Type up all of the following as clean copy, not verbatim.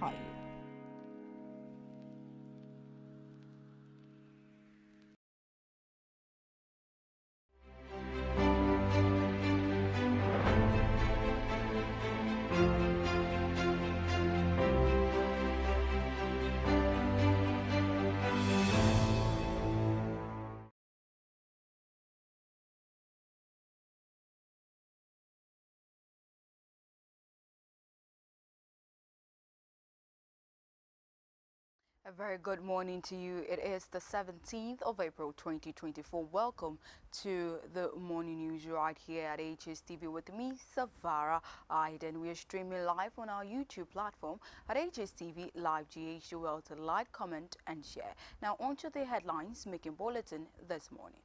Ohio. A very good morning to you. It is the 17th of April 2024. Welcome to the morning news right here at Hstv with me, Savara, Aidan. We are streaming live on our YouTube platform at Hstv Live GH. Do well to like, comment and share. Now on to the headlines making bulletin this morning.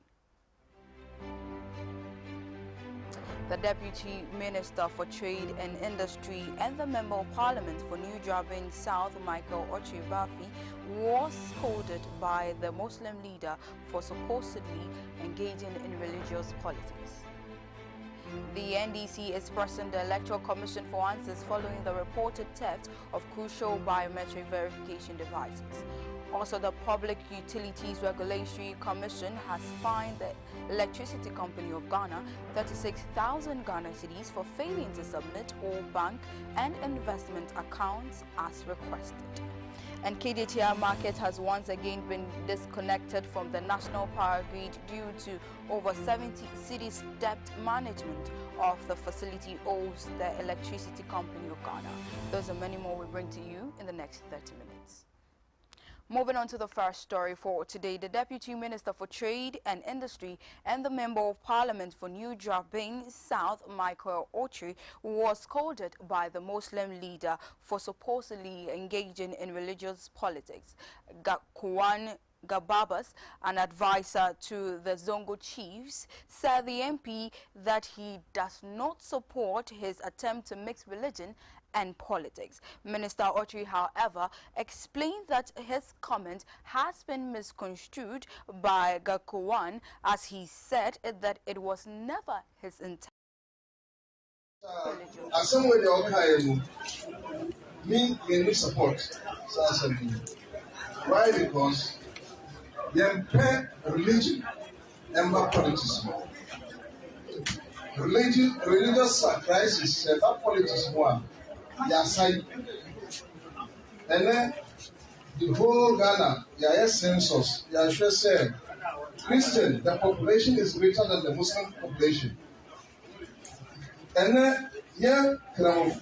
The Deputy Minister for Trade and Industry and the Member of Parliament for New Jabin South, Michael Ochibafi, was scolded by the Muslim leader for supposedly engaging in religious politics. The NDC is pressing the Electoral Commission for answers following the reported theft of crucial biometric verification devices. Also, the Public Utilities Regulatory Commission has fined the Electricity Company of Ghana 36,000 Ghana cedis for failing to submit all bank and investment accounts as requested. And KDTR market has once again been disconnected from the national power grid due to over 70 cities' debt management of the facility owes the Electricity Company of Ghana. Those and many more we bring to you in the next 30 minutes. Moving on to the first story for today, the Deputy Minister for Trade and Industry and the Member of Parliament for New Jabin South, Michael Ochi, was scolded by the Muslim leader for supposedly engaging in religious politics. Gakwan Gababas, an advisor to the Zongo chiefs, said the MP that he does not support his attempt to mix religion and politics. Minister Ochi, however, explained that his comment has been misconstrued by Gakwan, as he said that it was never his intent. Me support. Why? Because they pair religion and politics. Religious crisis, that politics one. Side. And then the whole Ghana, census, sure said Christian, the population is greater than the Muslim population. And then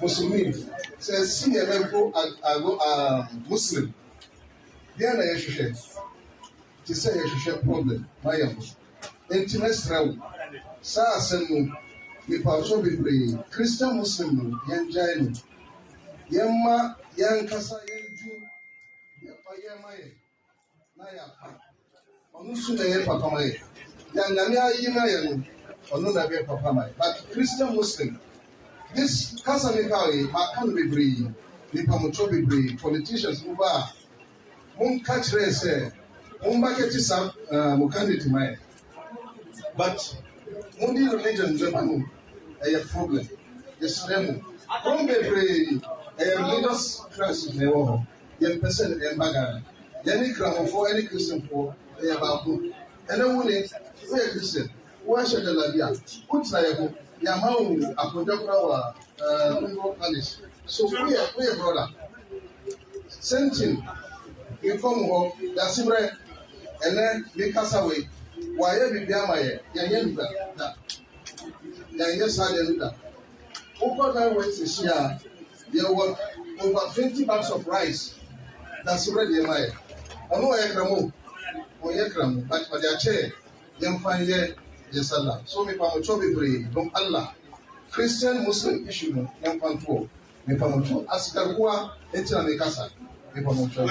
Muslim says see a level Muslim. Then I should to say I should problem. My intimate travel. Sa semu we also be Christian Muslim yan jail. Yamma yan kasa yanju ya payamaye na ya pa onu su na ye papa maye ya nyame ayi na ye no onu na be papa maye but Christian Muslim this kasa me kawe ma kan be bree ni pamocho be bree politicians mu ba mun catch race mun ba ke ti sa mu candidate maye but mun di religion je ba mu a problem yes remo mun be bree religious crisis never. Young person in Bagana. Any crown for any Christian for a babu. And then when it's Christian, why should the Labia? Put like Yamahu, a Kodakra, Punish. So we are brother. Send him. You come home, that's him right. And then we cast away. Why every Yamaya, Yanyanuka? Yanyas Hadanuka. Over that way to share. There were over 20 bags of rice. That's already a mile. I know I am more, but for their chair, young fine year, yes, Allah. So, me Pamocho be from Allah. Christian Muslim issue, young Panto. Me Pamocho, Askarua, Etina Mikasa. Me Pamocho.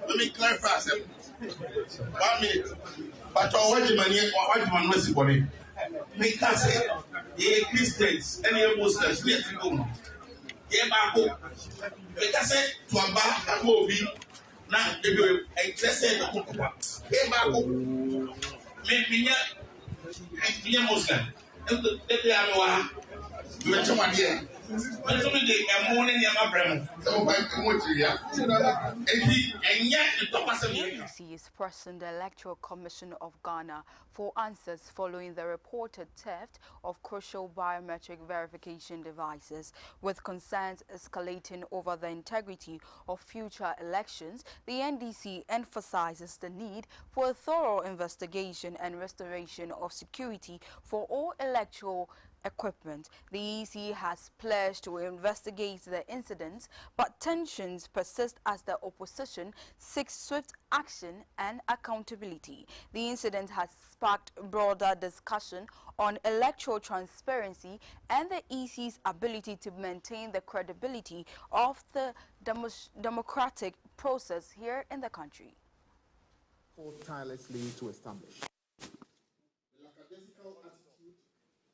Let me clarify something. 1 minute. But what you man was body. Because the Christians and the Muslims let it go. Yeah, Babo. Because to a bar will be now they will excessive. Yeah, Babo. Maybe Muslim. They are NDC is pressing the Electoral Commission of Ghana for answers following the reported theft of crucial biometric verification devices. With concerns escalating over the integrity of future elections, the NDC emphasizes the need for a thorough investigation and restoration of security for all electoral equipment. The EC has pledged to investigate the incidents, but tensions persist as the opposition seeks swift action and accountability. The incident has sparked broader discussion on electoral transparency and the EC's ability to maintain the credibility of the democratic process here in the country. Fought tirelessly to establish. The lackadaisical attitude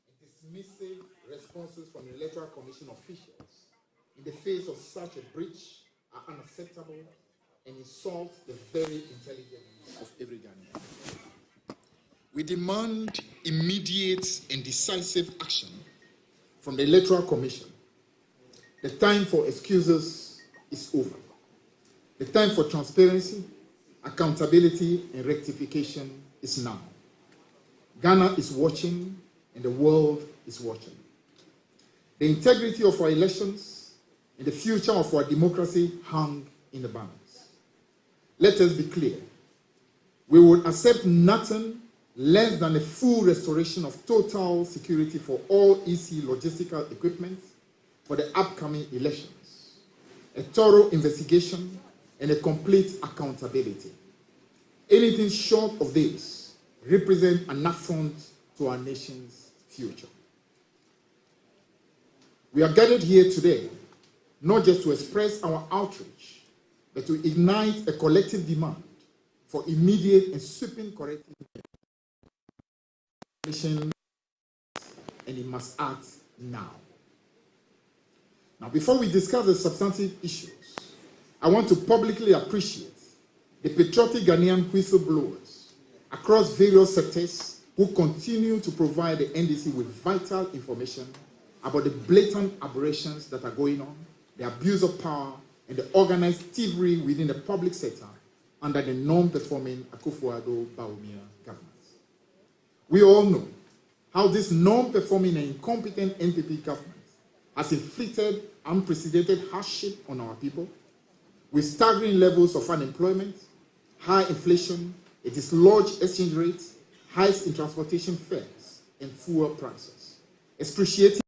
and dismissive responses from the Electoral Commission officials in the face of such a breach are unacceptable and insult the very intelligence of every Ghanaian. We demand immediate and decisive action from the Electoral Commission. The time for excuses is over. The time for transparency, accountability, and rectification is now. Ghana is watching, and the world is watching. The integrity of our elections and the future of our democracy hang in the balance. Let us be clear. We would accept nothing less than a full restoration of total security for all EC logistical equipment for the upcoming elections, a thorough investigation, and a complete accountability. Anything short of this represents an affront to our nation's future. We are gathered here today not just to express our outrage, but to ignite a collective demand for immediate and sweeping corrective action, and it must act now. Now, before we discuss the substantive issues, I want to publicly appreciate the patriotic Ghanaian whistleblowers across various sectors who continue to provide the NDC with vital information about the blatant aberrations that are going on, the abuse of power, and the organized thievery within the public sector under the non-performing Akufo-Addo Bawumia government. We all know how this non-performing and incompetent NPP government has inflicted unprecedented hardship on our people, with staggering levels of unemployment, high inflation, a dislodged exchange rate, hikes in transportation fares, and fuel prices. Excruciating.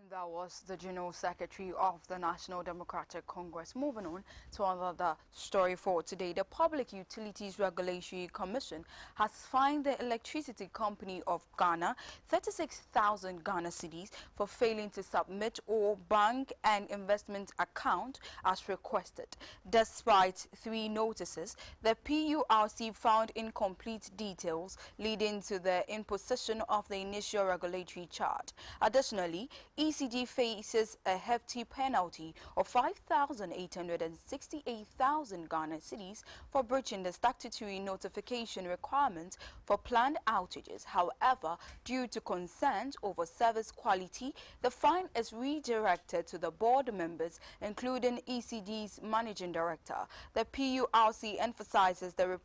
That was the General Secretary of the National Democratic Congress. Moving on to another story for today. The Public Utilities Regulatory Commission has fined the Electricity Company of Ghana 36,000 Ghana cedis for failing to submit all bank and investment account as requested. Despite 3 notices, the PURC found incomplete details leading to the imposition of the initial regulatory charge. Additionally, ECD faces a hefty penalty of 5,868,000 Ghana cedis for breaching the statutory notification requirement for planned outages. However, due to concerns over service quality, the fine is redirected to the board members, including ECD's managing director. The PURC emphasizes the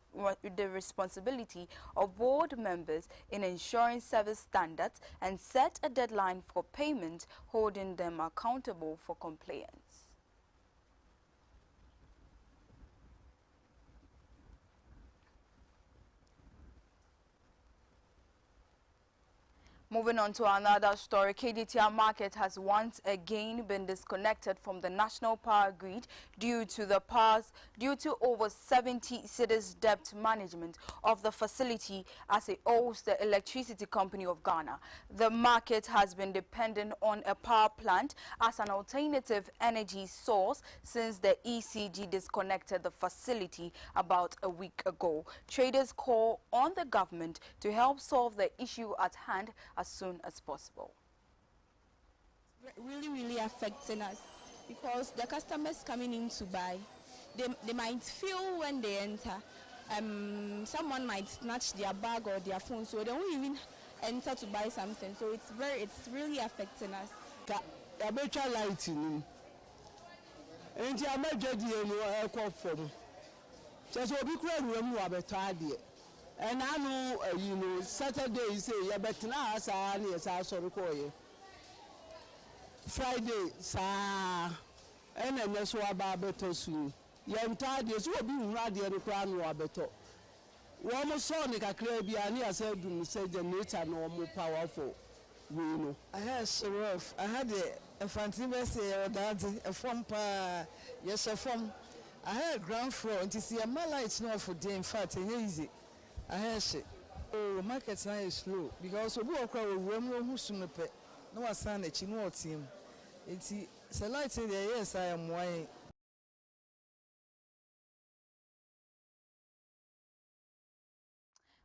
responsibility of board members in ensuring service standards and set a deadline for payment, holding them accountable for compliance. Moving on to another story, KDTR market has once again been disconnected from the national power grid due to over 70 cities debt management of the facility as it owes the Electricity Company of Ghana. The market has been dependent on a power plant as an alternative energy source since the ECG disconnected the facility about a week ago. Traders call on the government to help solve the issue at hand as soon as possible. Really affecting us because the customers coming in to buy, they might feel when they enter, someone might snatch their bag or their phone, so they won't even enter to buy something. So it's really affecting us. sika ya betwa light ni enti amedwa die no ekọ fom so obi kura ruam wa beto ade and anu Saturday say ya betna asa na yesa sori koye Friday sa ena nyeso aba beto su ya ntade so obi hura de no kura no wa beto wo mo so ne kakra bia na yasa dum say generator no mo powerful we know I had so rough. I had a fancy say that a form pa yes a form. I had a ground floor and to see a my lights not for day in fact easy. I had shit. Oh, markets now is slow because we walk around with room who soon pay. No one sign a chino team. It's a light in there. Yes, I am why.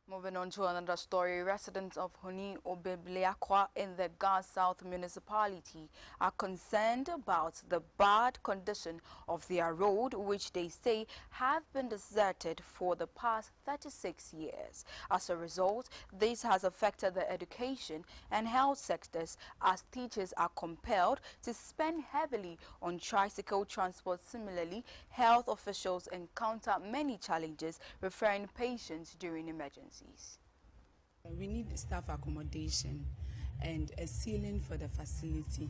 Moving on to another story, residents of Huni Obebliakwa in the Gas South municipality are concerned about the bad condition of their road, which they say have been deserted for the past 36 years. As a result, this has affected the education and health sectors as teachers are compelled to spend heavily on tricycle transport. Similarly, health officials encounter many challenges referring patients during emergencies. We need staff accommodation and a ceiling for the facility.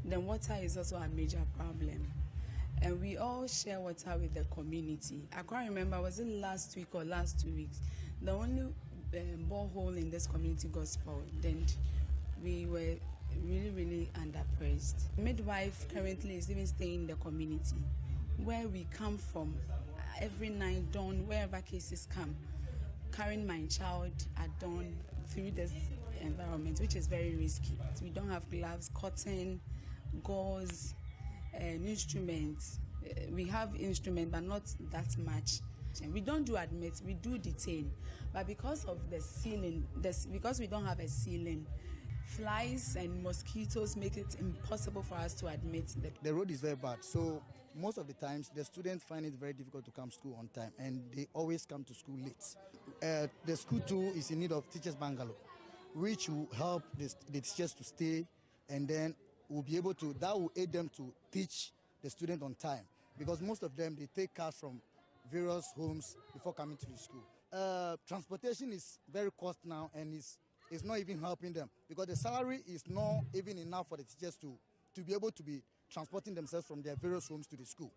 Then water is also a major problem. And we all share water with the community. I can't remember, was it last week or last 2 weeks? The only borehole in this community got spoiled. Then we were really underpriced. Midwife currently is even staying in the community. Where we come from, every night dawn, wherever cases come, carrying my child at dawn through this environment, which is very risky. We don't have gloves, cotton, gauze, instruments. We have instruments, but not that much. We don't do admit, we do detain. But because of the ceiling, because we don't have a ceiling, flies and mosquitoes make it impossible for us to admit. The road is very bad, so most of the times the students find it very difficult to come to school on time, and they always come to school late. The school too is in need of teachers bungalow, which will help the teachers to stay, and then will be able to, that will aid them to teach the student on time, because most of them, they take cars from various homes before coming to the school. Transportation is very cost now, and it's not even helping them, because the salary is not even enough for the teachers to be able to be transporting themselves from their various homes to the school.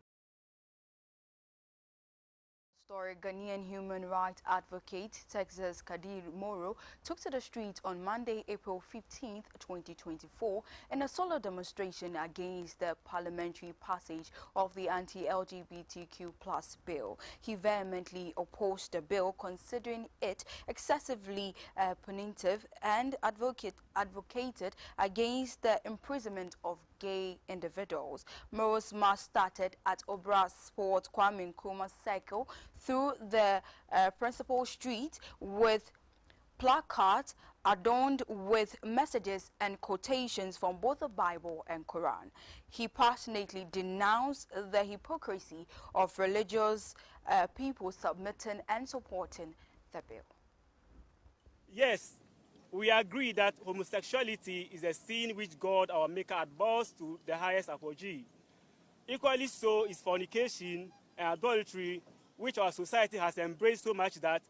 Ghanaian human rights advocate Texas Kadir Moro took to the streets on Monday, April 15, 2024, in a solo demonstration against the parliamentary passage of the anti-LGBTQ+ bill. He vehemently opposed the bill, considering it excessively punitive, and advocated against the imprisonment of gay individuals. Moro's march started at Obra Sport Kwame Nkrumah Circle through the principal street with placards adorned with messages and quotations from both the Bible and Quran. He passionately denounced the hypocrisy of religious people submitting and supporting the bill. Yes, we agree that homosexuality is a sin which God, our Maker, abhors to the highest apogee. Equally so is fornication and adultery, which our society has embraced so much that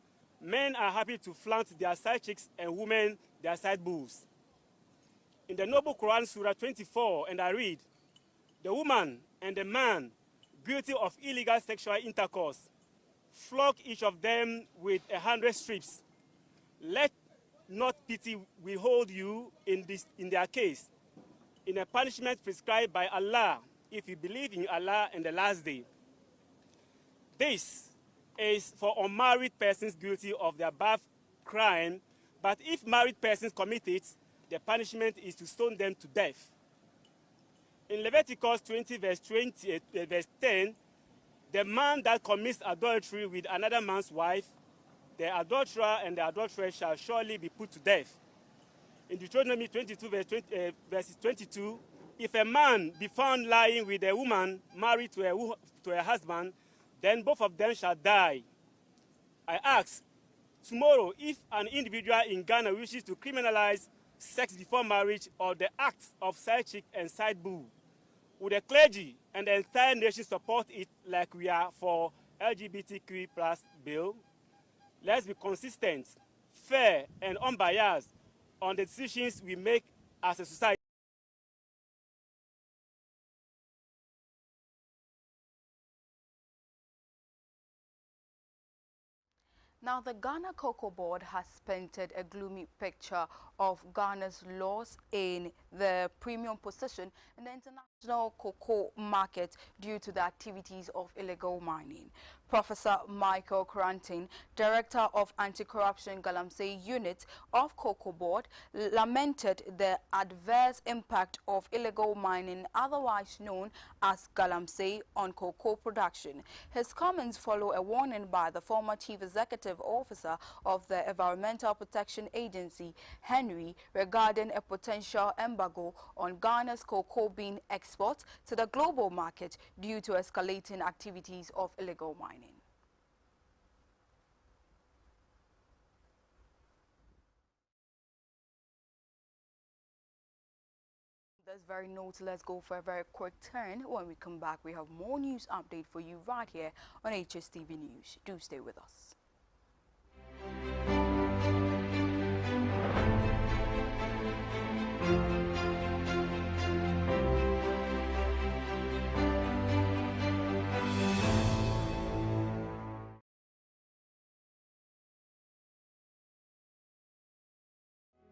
men are happy to flaunt their side chicks and women their side boobs. In the Noble Quran, Surah 24, and I read, "The woman and the man guilty of illegal sexual intercourse, flog each of them with 100 strips. Let not pity withhold you in their case, in a punishment prescribed by Allah, if you believe in Allah and the last day." This is for unmarried persons guilty of the above crime, but if married persons commit it, the punishment is to stone them to death. In Leviticus 20, verse 10, the man that commits adultery with another man's wife, the adulterer and the adulteress shall surely be put to death. In Deuteronomy 22, verse 22, if a man be found lying with a woman married to a husband, then both of them shall die. I ask, tomorrow, if an individual in Ghana wishes to criminalize sex before marriage, or the acts of side chick and side boo. Would the clergy and the entire nation support it like we are for LGBTQ+ bill? Let's be consistent, fair, and unbiased on the decisions we make as a society. Now, the Ghana Cocoa Board has painted a gloomy picture of Ghana's loss in the premium position in the international cocoa market due to the activities of illegal mining. Professor Michael Cranton, Director of Anti-Corruption Galamsey Unit of Cocoa Board, lamented the adverse impact of illegal mining, otherwise known as Galamsey, on cocoa production. His comments follow a warning by the former Chief Executive Officer of the Environmental Protection Agency, Henry, regarding a potential embargo on Ghana's cocoa bean exports to the global market due to escalating activities of illegal mining. This very note, let's go for a very quick turn. When we come back, we have more news update for you right here on Hstv News. Do stay with us.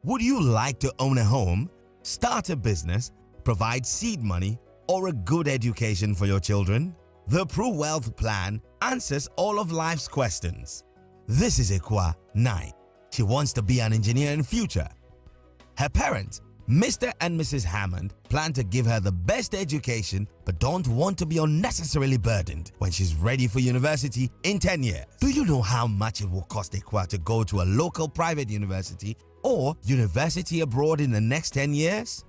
Would you like to own a home, start a business, provide seed money, or a good education for your children? The Pro Wealth Plan answers all of life's questions. This is Ekwa 9. She wants to be an engineer in future. Her parents, Mr. and Mrs. Hammond, plan to give her the best education but don't want to be unnecessarily burdened when she's ready for university in 10 years. Do you know how much it will cost Ekwa to go to a local private university or university abroad in the next 10 years?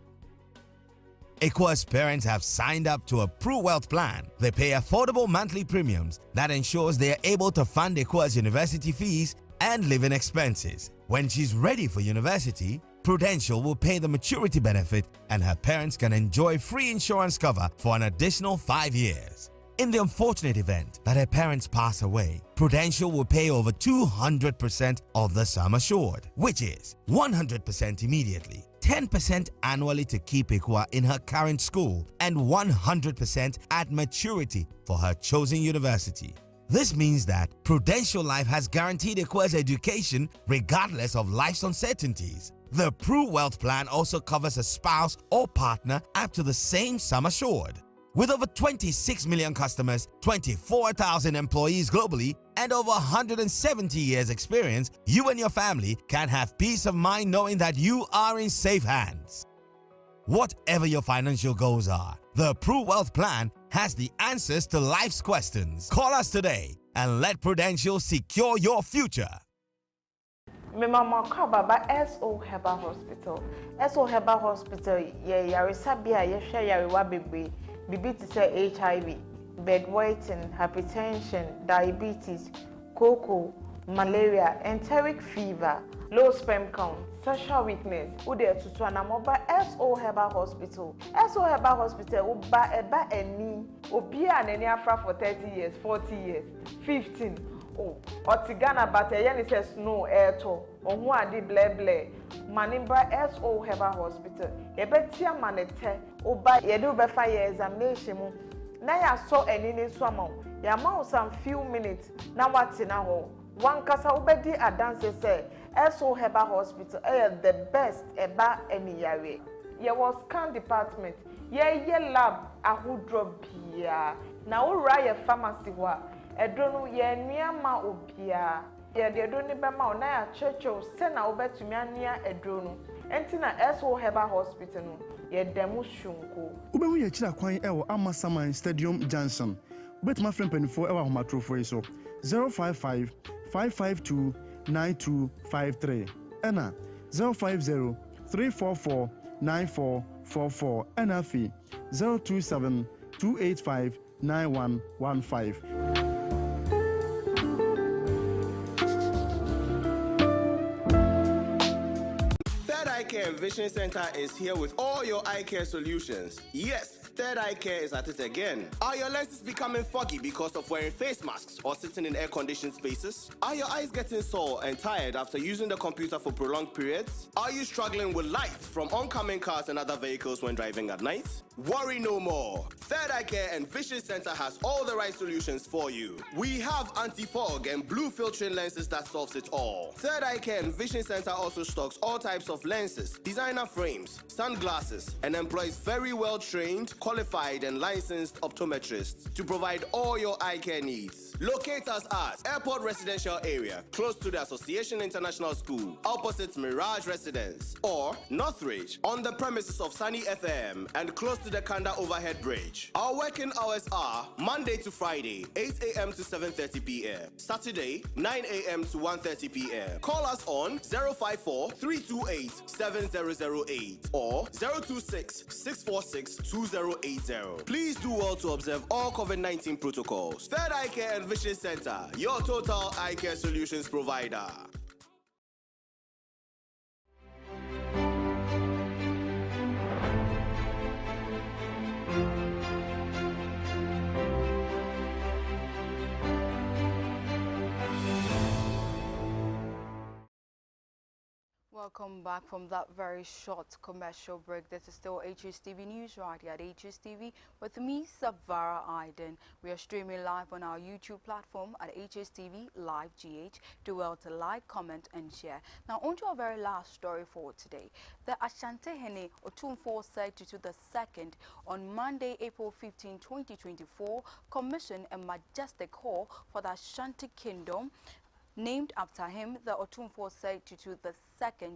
Ekwa's parents have signed up to a Pro Wealth Plan. They pay affordable monthly premiums that ensures they are able to fund Ekwa's university fees and living expenses. When she's ready for university, Prudential will pay the maturity benefit and her parents can enjoy free insurance cover for an additional 5 years. In the unfortunate event that her parents pass away, Prudential will pay over 200% of the sum assured, which is 100% immediately, 10% annually to keep Ekwa in her current school, and 100% at maturity for her chosen university. This means that Prudential Life has guaranteed Ekwa's education regardless of life's uncertainties. The Pro Wealth Plan also covers a spouse or partner up to the same sum assured. With over 26 million customers, 24,000 employees globally, and over 170 years experience, you and your family can have peace of mind knowing that you are in safe hands. Whatever your financial goals are, the Pro Wealth Plan has the answers to life's questions. Call us today and let Prudential secure your future. My mama called Baba S.O. Herbal Hospital. S.O. Herbal Hospital, yarisabia, yariwa baby. Bibi to say HIV, bedwetting, hypertension, diabetes, cocoa, malaria, enteric fever, low sperm count, sexual weakness. Ude tutu anamoba S.O. Herbal Hospital. S.O. Herbal Hospital uba eba eni obia aneni afra for 30 years, 40 years, 15. Oh, otigana bate yeni says no airto. Ohu adi ble. Manimba S.O. Herbal Hospital. Ebetia manete oba yedu befa ye examination mu. Na ya so enini swama. Ya ma some few minutes na wati na ho. One kasa ubedi adanse say S.O. Herbal Hospital the best eba eni yare. Ye was scan department. Ye lab ahudro bia. Na ura ye pharmacy wa. Edronu ye niama obia. Ye de edroni bema na ya checho se na obetumi ania edronu. Enti na S.O. Herbal Hospital no ye demu shunko. Ubehu ye chira kwan ewo Amasaman Stadium Johnson. Ubetuma frem penifo ewa homatrofo iso 055 552 9253 ena 050 344 9444 ena fi 027 285 9115. Care and Vision Center is here with all your eye care solutions. Yes, Third Eye Care is at it again. Are your lenses becoming foggy because of wearing face masks or sitting in air-conditioned spaces? Are your eyes getting sore and tired after using the computer for prolonged periods? Are you struggling with light from oncoming cars and other vehicles when driving at night? Worry no more. Third Eye Care and Vision Center has all the right solutions for you. We have anti-fog and blue filtering lenses that solves it all. Third Eye Care and Vision Center also stocks all types of lenses, designer frames, sunglasses, and employs very well-trained, qualified, and licensed optometrists to provide all your eye care needs. Locate us at Airport Residential Area, close to the Association International School, opposite Mirage Residence, or Northridge, on the premises of Sunny FM, and close to the Kanda Overhead Bridge. Our working hours are Monday to Friday, 8 a.m. to 7:30 p.m. Saturday, 9 a.m. to 1:30 p.m. Call us on 054-328-7008 or 026-646-2080. Please do well to observe all COVID-19 protocols. Third Eye Care and Vision Center, your total eye care solutions provider. Welcome back from that very short commercial break. This is still Hstv News right here at Hstv with me, Savara Aidan. We are streaming live on our YouTube platform at Hstv Live GH. Do well to like, comment and share. Now on to our very last story for today. The Ashanti Hene Otumfuo Saitutu II on Monday, April 15, 2024 commissioned a majestic hall for the Ashanti Kingdom named after him, the Otumfuo Saitutu II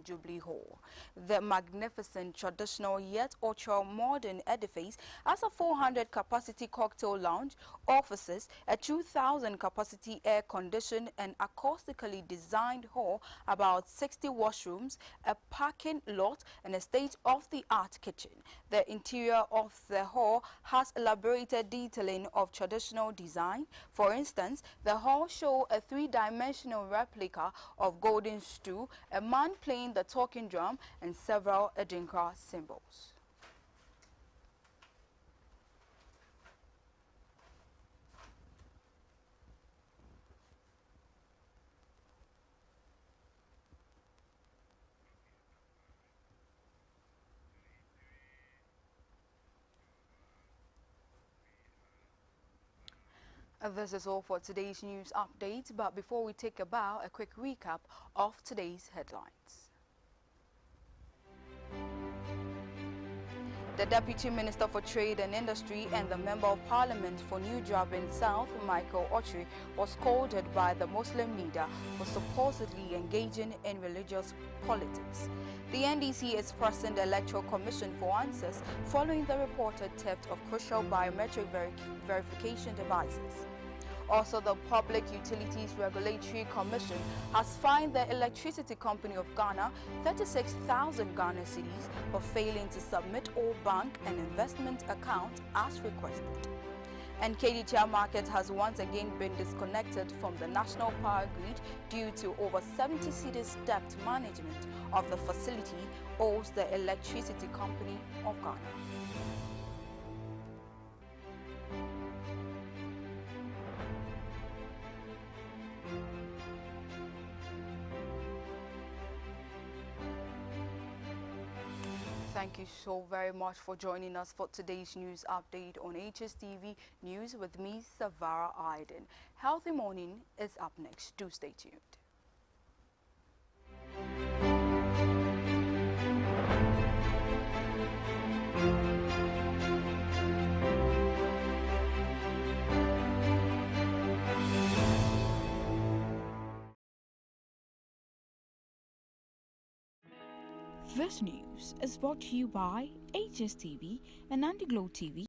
Jubilee Hall. The magnificent, traditional yet ultra modern edifice has a 400-capacity cocktail lounge, offices, a 2,000-capacity air-conditioned and acoustically designed hall, about 60 washrooms, a parking lot, and a state-of-the-art kitchen. The interior of the hall has elaborated detailing of traditional design. For instance, the hall shows a 3-dimensional replica of golden stool, a man playing the talking drum, and several Adinkra symbols. This is all for today's news update, but before we take a bow, a quick recap of today's headlines. The Deputy Minister for Trade and Industry and the Member of Parliament for New Jabin South, Michael Ochre, was scolded by the Muslim leader for supposedly engaging in religious politics. The NDC is pressing the Electoral Commission for answers following the reported theft of crucial biometric verification devices. Also, the Public Utilities Regulatory Commission has fined the Electricity Company of Ghana 36,000 Ghana cedis for failing to submit all bank and investment accounts as requested. And KDTR Market has once again been disconnected from the national power grid due to over 70 cedis debt management of the facility owes the Electricity Company of Ghana. Thank you so very much for joining us for today's news update on Hstv News with me, Savara Aidan. Healthy Morning is up next. Do stay tuned. This news is brought to you by Hstv and Andy Glow TV.